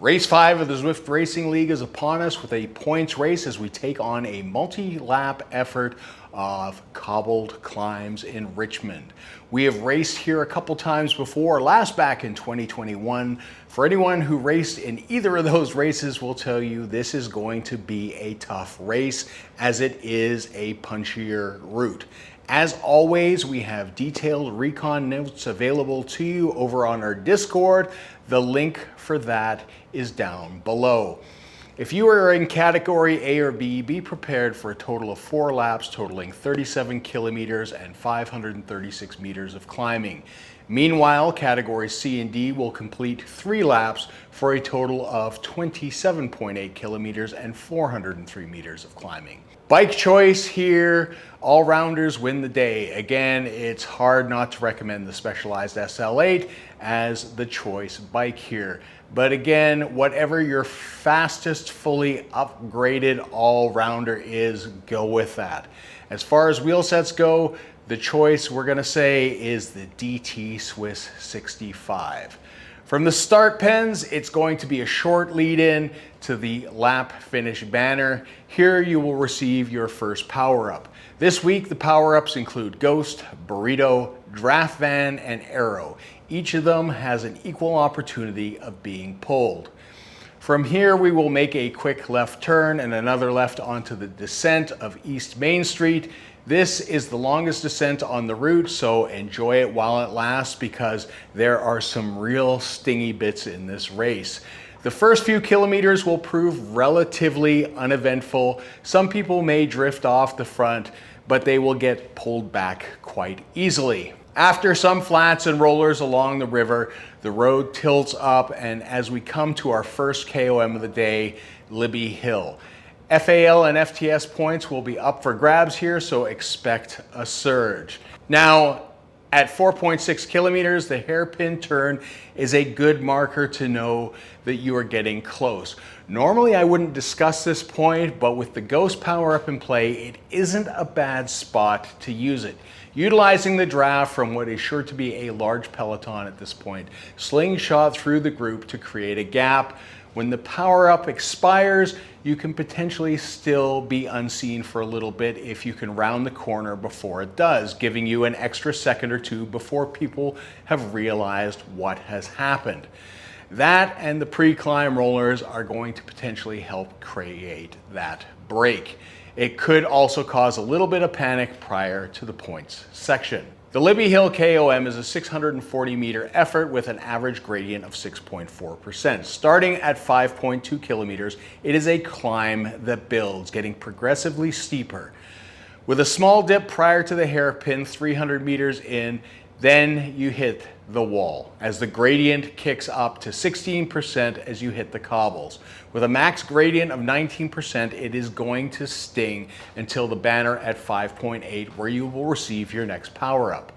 Race 5 of the Zwift Racing League is upon us with a points race as we take on a multi-lap effort of Cobbled Climbs in Richmond. We have raced here a couple times before, last back in 2021. For anyone who raced in either of those races will tell you this is going to be a tough race as it is a punchier route. As always, we have detailed Recon notes available to you over on our Discord. The link for that is down below. If you are in category A or B, be prepared for a total of 4 laps totaling 37 kilometers and 536 meters of climbing. Meanwhile, categories C and D will complete 3 laps for a total of 27.8 kilometers and 403 meters of climbing. Bike choice here, all-rounders win the day. Again, it's hard not to recommend the Specialized SL8 as the choice bike here. But again, whatever your fastest, fully upgraded all-rounder is, go with that. As far as wheel sets go, the choice we're gonna say is the DT Swiss 65. From the start pens, it's going to be a short lead in to the lap finish banner. Here you will receive your first power up. This week, the power ups include Ghost, Burrito, Draft Van, and Arrow. Each of them has an equal opportunity of being pulled. From here, we will make a quick left turn and another left onto the descent of East Main Street. This is the longest descent on the route, so enjoy it while it lasts because there are some real stingy bits in this race. The first few kilometers will prove relatively uneventful. Some people may drift off the front, but they will get pulled back quite easily. After some flats and rollers along the river, the road tilts up, and as we come to our first KOM of the day, Libby Hill. FAL and FTS points will be up for grabs here, so expect a surge. Now, at 4.6 kilometers, the hairpin turn is a good marker to know that you are getting close. Normally, I wouldn't discuss this point, but with the Ghost power up in play, it isn't a bad spot to use it. Utilizing the draft from what is sure to be a large peloton at this point, slingshot through the group to create a gap. When the power up expires, you can potentially still be unseen for a little bit if you can round the corner before it does, giving you an extra second or two before people have realized what has happened. That and the pre-climb rollers are going to potentially help create that break. It could also cause a little bit of panic prior to the points section. The Libby Hill KOM is a 640 meter effort with an average gradient of 6.4%. Starting at 5.2 kilometers, it is a climb that builds, getting progressively steeper. With a small dip prior to the hairpin, 300 meters in, then you hit the wall as the gradient kicks up to 16% as you hit the cobbles. With a max gradient of 19%, it is going to sting until the banner at 5.8 where you will receive your next power up.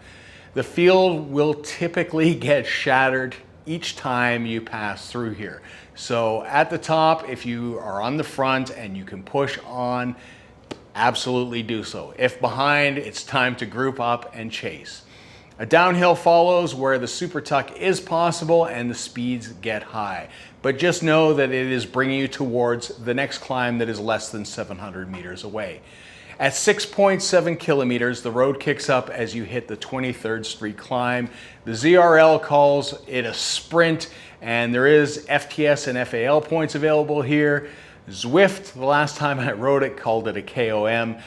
The field will typically get shattered each time you pass through here. So at the top, if you are on the front and you can push on, absolutely do so. If behind, it's time to group up and chase. A downhill follows where the super tuck is possible and the speeds get high. But just know that it is bringing you towards the next climb that is less than 700 meters away. At 6.7 kilometers, the road kicks up as you hit the 23rd Street climb. The ZRL calls it a sprint, and there is FTS and FAL points available here. Zwift, the last time I rode it, called it a KOM.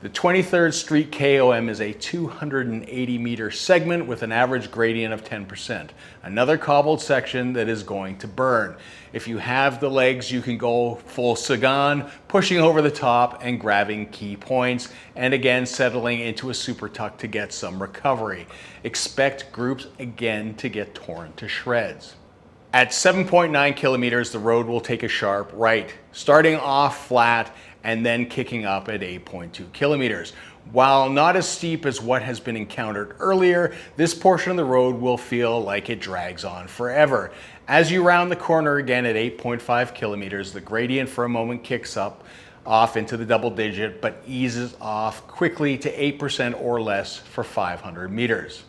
The 23rd Street KOM is a 280 meter segment with an average gradient of 10%. Another cobbled section that is going to burn. If you have the legs, you can go full Sagan, pushing over the top and grabbing key points, and again settling into a super tuck to get some recovery. Expect groups again to get torn to shreds. At 7.9 kilometers, the road will take a sharp right, starting off flat and then kicking up at 8.2 kilometers. While not as steep as what has been encountered earlier, this portion of the road will feel like it drags on forever. As you round the corner again at 8.5 kilometers, the gradient for a moment kicks off into the double digit, but eases off quickly to 8% or less for 500 meters.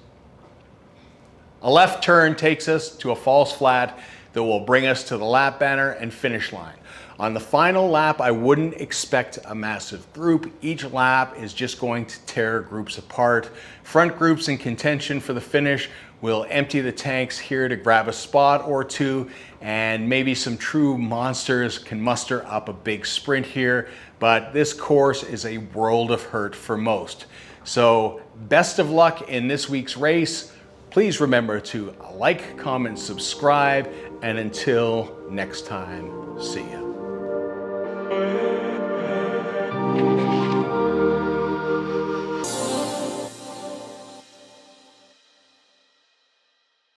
A left turn takes us to a false flat that will bring us to the lap banner and finish line. On the final lap, I wouldn't expect a massive group. Each lap is just going to tear groups apart. Front groups in contention for the finish will empty the tanks here to grab a spot or two, and maybe some true monsters can muster up a big sprint here, but this course is a world of hurt for most. So best of luck in this week's race. Please remember to like, comment, subscribe, and until next time, see ya.